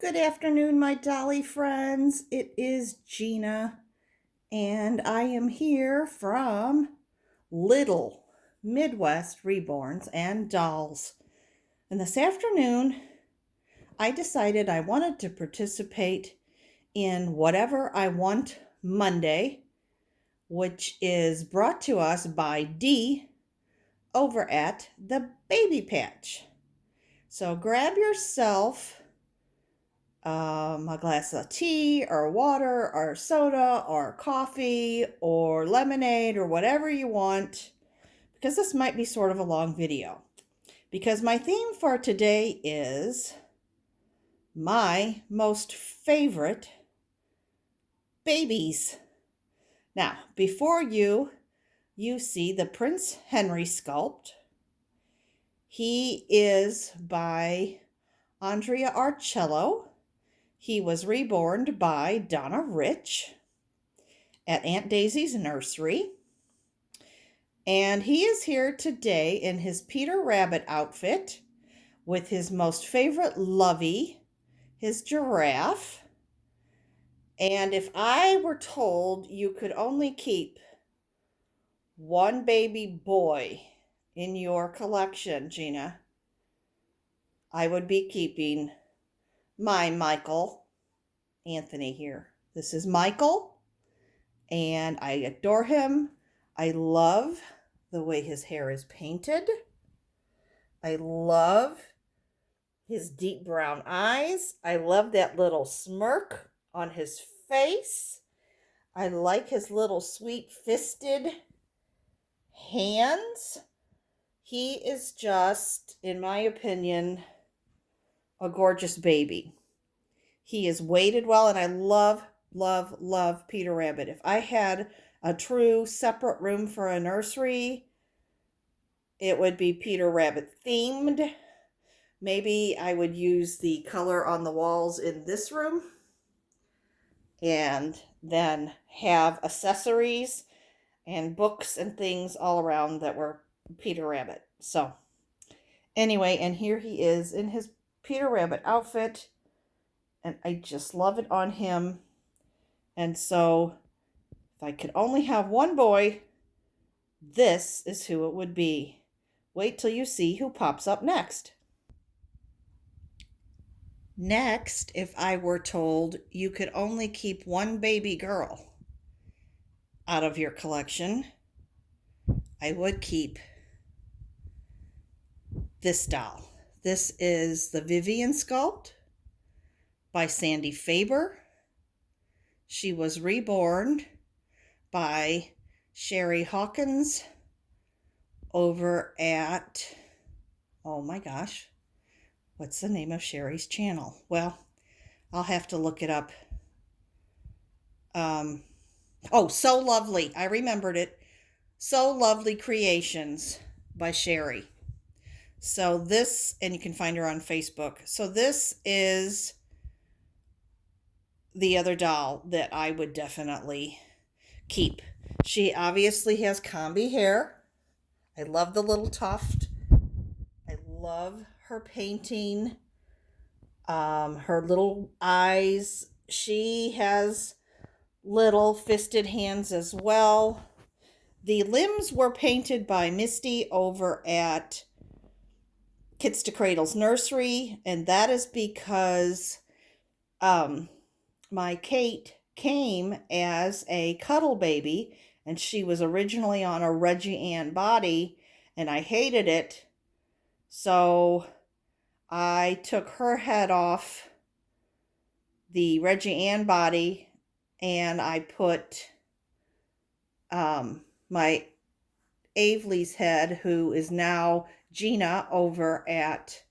Good afternoon, my Dolly friends. It is Gina, and I am here from Little Midwest Reborns and Dolls. And this afternoon, I decided I wanted to participate in Whatever I Want Monday, which is brought to us by Dee over at the Baby Patch. So grab yourself a glass of tea or water or soda or coffee or lemonade or whatever you want, because this might be sort of a long video. Because my theme for today is my most favorite babies. Now, before you see the Prince Henry sculpt. He is by Andrea Arcello. He was reborn by Donna Rich at Aunt Daisy's nursery. And he is here today in his Peter Rabbit outfit with his most favorite lovey, his giraffe. And if I were told you could only keep one baby boy in your collection, Gina, I would be keeping my Michael Anthony here. This is Michael, and I adore him. I love the way his hair is painted. I love his deep brown eyes. I love that little smirk on his face. I like his little sweet fisted hands. He is just, in my opinion, a gorgeous baby. He is weighted well, and I love, love, love Peter Rabbit. If I had a true separate room for a nursery, it would be Peter Rabbit themed. Maybe I would use the color on the walls in this room and then have accessories and books and things all around that were Peter Rabbit. So anyway, and here he is in his Peter Rabbit outfit, and I just love it on him. And so if I could only have one boy, this is who it would be. Wait till you see who pops up next. Next, if I were told you could only keep one baby girl out of your collection, I would keep this doll. This is the Vivian sculpt by Sandy Faber. She was reborn by Sherry Hawkins over at, oh my gosh, what's the name of Sherry's channel? Well, I'll have to look it up. So Lovely. I remembered it. So Lovely Creations by Sherry. So this, and you can find her on Facebook. So this is the other doll that I would definitely keep. She obviously has combi hair. I love the little tuft. I love her painting. Her little eyes. She has little fisted hands as well. The limbs were painted by Misty over at Kids to Cradle's nursery, and that is because my Kate came as a cuddle baby, and she was originally on a Reggie Ann body, and I hated it. So I took her head off the Reggie Ann body, and I put my Aveley's head, who is now Gina over at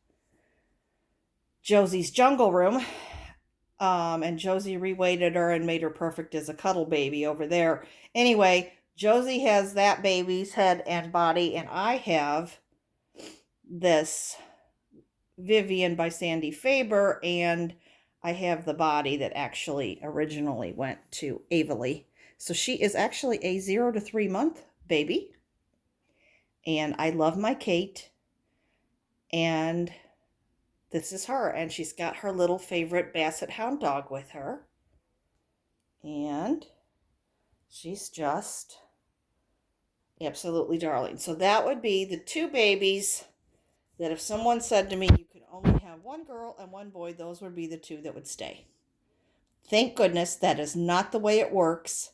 Josie's Jungle Room. And Josie reweighted her and made her perfect as a cuddle baby over there. Anyway, Josie has that baby's head and body, and I have this Vivian by Sandy Faber, and I have the body that actually originally went to Aveley. So she is actually a 0 to 3 month baby. And I love my Kate. And this is her, and she's got her little favorite Basset Hound dog with her. And she's just absolutely darling. So that would be the two babies that if someone said to me you could only have one girl and one boy, those would be the two that would stay. Thank goodness that is not the way it works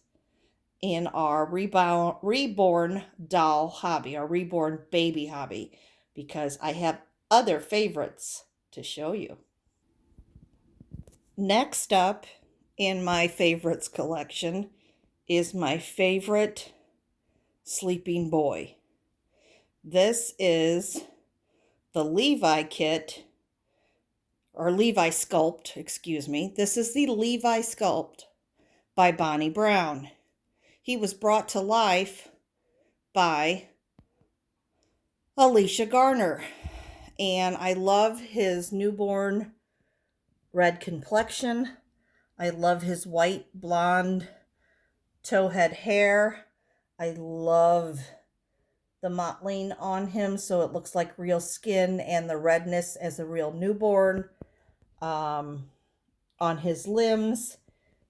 in our reborn doll hobby, our reborn baby hobby, because I have other favorites to show you. Next up in my favorites collection is my favorite sleeping boy. This is the Levi kit, or Levi Sculpt, excuse me. This is the Levi Sculpt by Bonnie Brown. He was brought to life by Alicia Garner, and I love his newborn red complexion. I love his white blonde towhead hair. I love the mottling on him so it looks like real skin, and the redness as a real newborn on his limbs.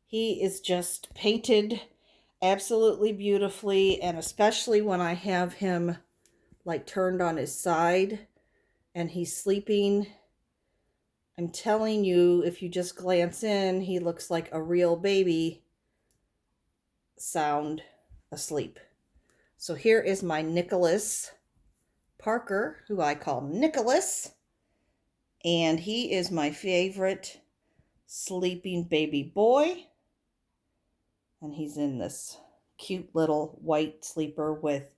He is just painted absolutely beautifully, and especially when I have him like turned on his side and he's sleeping, I'm telling you, if you just glance in, he looks like a real baby sound asleep. So here is my Nicholas Parker, who I call Nicholas, and he is my favorite sleeping baby boy. And he's in this cute little white sleeper with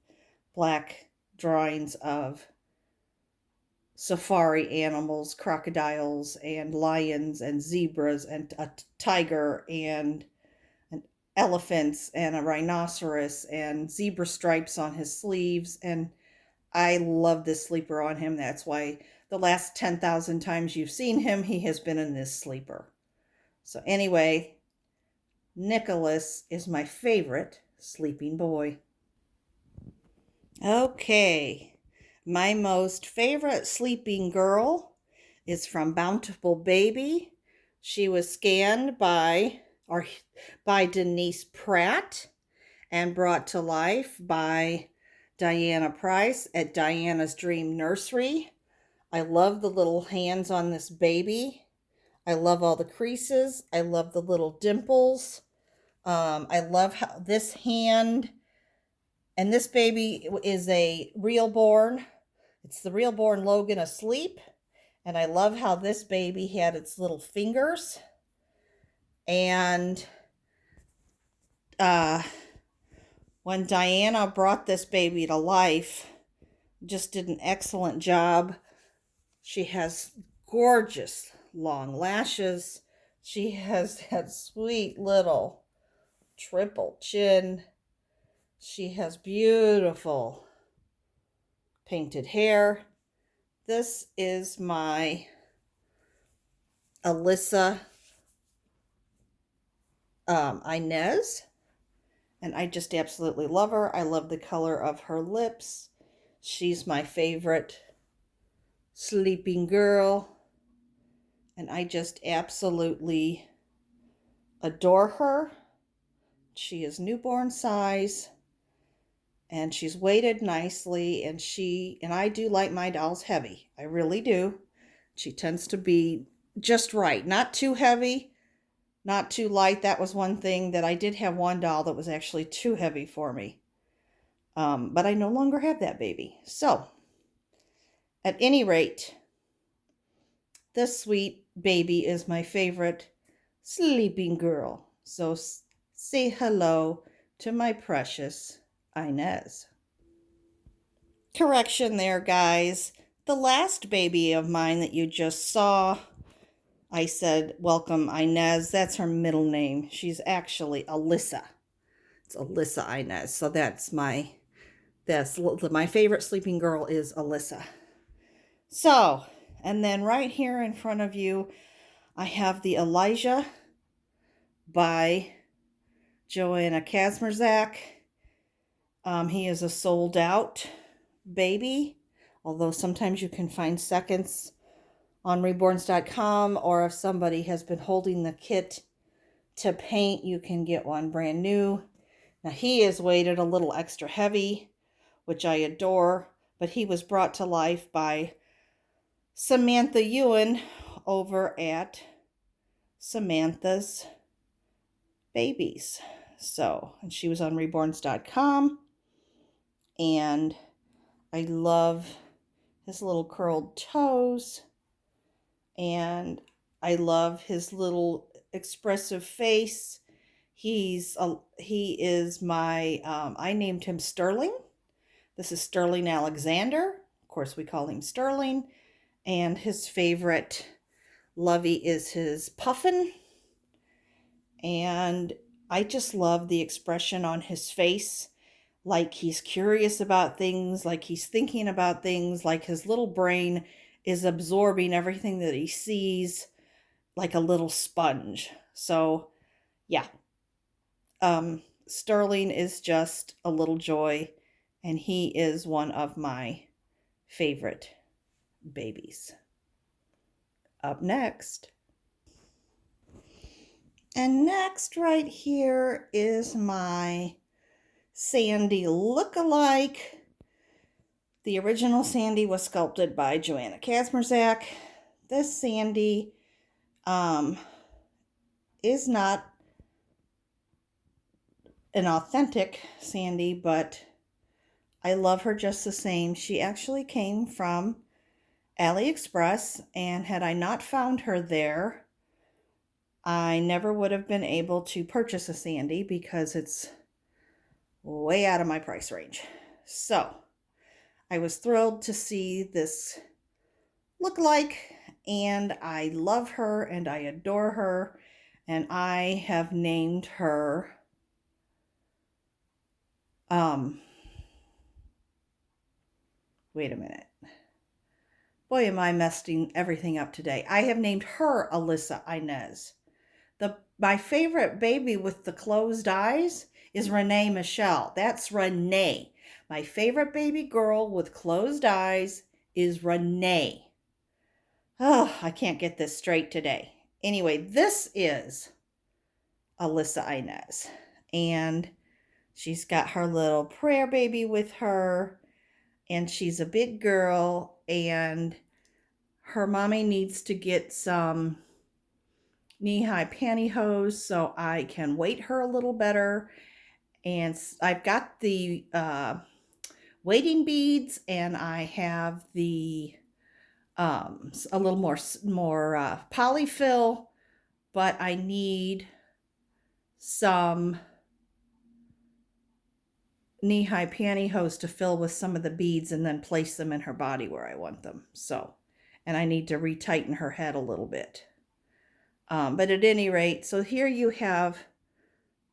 black drawings of safari animals, crocodiles and lions and zebras and a tiger and elephants and a rhinoceros and zebra stripes on his sleeves. And I love this sleeper on him. That's why the last 10,000 times you've seen him, he has been in this sleeper. So anyway, Nicholas is my favorite sleeping boy. Okay, my most favorite sleeping girl is from Bountiful Baby. She was scanned by Denise Pratt and brought to life by Diana Price at Diana's Dream Nursery. I love the little hands on this baby. I love all the creases. I love the little dimples. I love how this hand, and this baby is a real-born. It's the real-born Logan asleep. And I love how this baby had its little fingers. And when Diana brought this baby to life, just did an excellent job. She has gorgeous long lashes. She has that sweet little triple chin. She has beautiful painted hair. This is my Alyssa Inez, and I just absolutely love her. I love the color of her lips. She's my favorite sleeping girl, and I just absolutely adore her. She is newborn size, and she's weighted nicely, and I do like my dolls heavy. I really do. She tends to be just right, not too heavy, not too light. That was one thing that I did have one doll that was actually too heavy for me. But I no longer have that baby. So, at any rate, this sweet baby is my favorite sleeping girl. So say hello to my precious Inez. Correction there, guys. The last baby of mine that you just saw, I said, welcome Inez. That's her middle name. She's actually Alyssa. It's Alyssa Inez. So that's my favorite sleeping girl is Alyssa. So, and then right here in front of you, I have the Elijah by Joanna Kazmierzak. He is a sold out baby, although sometimes you can find seconds on reborns.com, or if somebody has been holding the kit to paint, you can get one brand new. Now he is weighted a little extra heavy, which I adore, but he was brought to life by Samantha Ewan over at Samantha's Babies. So, and she was on reborns.com, and I love his little curled toes, and I love his little expressive face. He is my I named him Sterling. This is Sterling Alexander. Of course, we call him Sterling. And his favorite lovey is his Puffin. And I just love the expression on his face. Like he's curious about things, like he's thinking about things, like his little brain is absorbing everything that he sees like a little sponge. So, yeah. Sterling is just a little joy, and he is one of my favorite babies. Up next. And next right here is my Sandy look-alike. The original Sandy was sculpted by Joanna Kazmierzak. This Sandy is not an authentic Sandy, but I love her just the same. She actually came from AliExpress, and had I not found her there, I never would have been able to purchase a Sandy because it's way out of my price range. So I was thrilled to see this look-alike, and I love her and I adore her, and I have named her wait a minute. Boy, am I messing everything up today. I have named her Alyssa Inez. My favorite baby with the closed eyes is Renee Michelle. That's Renee. My favorite baby girl with closed eyes is Renee. Oh, I can't get this straight today. Anyway, this is Alyssa Inez. And she's got her little prayer baby with her. And she's a big girl. And her mommy needs to get some knee-high pantyhose so I can weight her a little better. And I've got the weighting beads, and I have the a little more polyfill, but I need some knee-high pantyhose to fill with some of the beads and then place them in her body where I want them. So, and I need to retighten her head a little bit. But at any rate, so here you have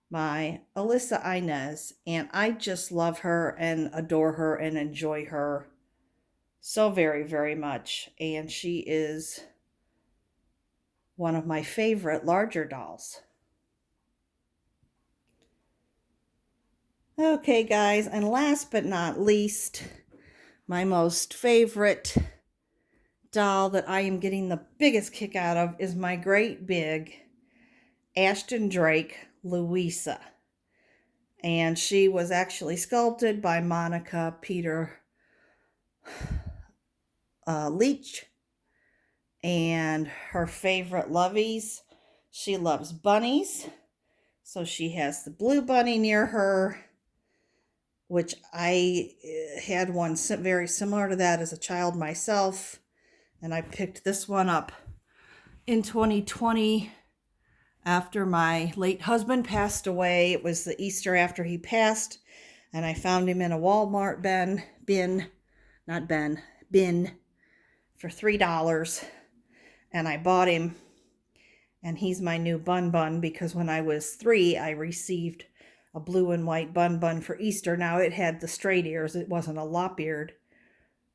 my Alyssa Inez, and I just love her and adore her and enjoy her so very, very much. And she is one of my favorite larger dolls. Okay, guys, and last but not least, my most favorite doll that I am getting the biggest kick out of is my great big Ashton Drake Louisa. And she was actually sculpted by Monica Peter Leach. And her favorite loveys, she loves bunnies. So she has the blue bunny near her, which I had one very similar to that as a child myself. And I picked this one up in 2020 after my late husband passed away. It was the Easter after he passed, and I found him in a Walmart bin for $3, and I bought him, and he's my new bun because when I was 3, I received a blue and white bun for Easter. Now it had the straight ears, it wasn't a lop-eared,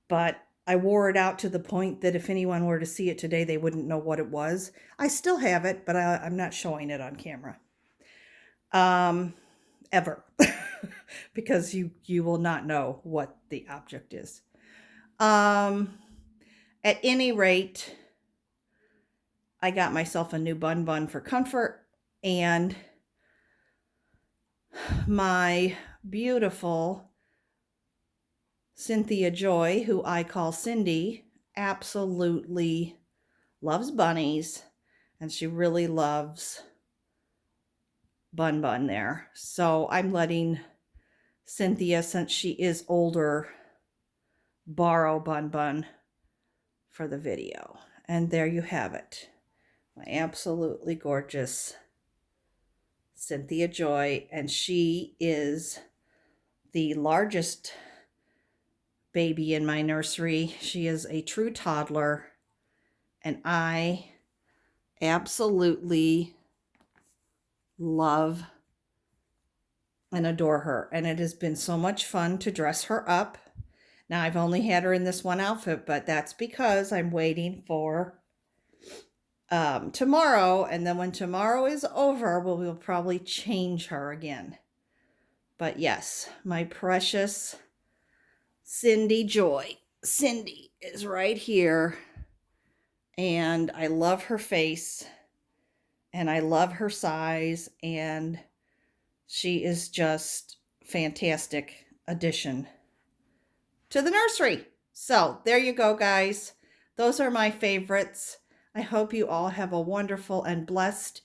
but I wore it out to the point that if anyone were to see it today, they wouldn't know what it was. I still have it, but I'm not showing it on camera. Ever. Because you will not know what the object is. At any rate, I got myself a new bun bun for comfort, and my beautiful Cynthia Joy, who I call Cindy, absolutely loves bunnies, and she really loves Bun Bun there. So I'm letting Cynthia, since she is older, borrow Bun Bun for the video. And there you have it. My absolutely gorgeous Cynthia Joy, and she is the largest baby in my nursery. She is a true toddler, and I absolutely love and adore her. And it has been so much fun to dress her up. Now, I've only had her in this one outfit, but that's because I'm waiting for tomorrow. And then when tomorrow is over, we'll probably change her again. But yes, my precious Cindy Joy. Cindy is right here. And I love her face. And I love her size. And she is just fantastic addition to the nursery. So there you go, guys. Those are my favorites. I hope you all have a wonderful and blessed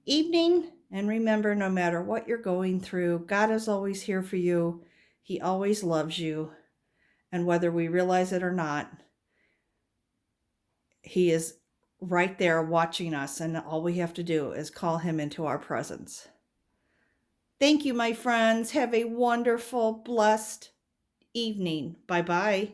evening. And remember, no matter what you're going through, God is always here for you. He always loves you. And whether we realize it or not, He is right there watching us. And all we have to do is call Him into our presence. Thank you, my friends. Have a wonderful, blessed evening. Bye-bye.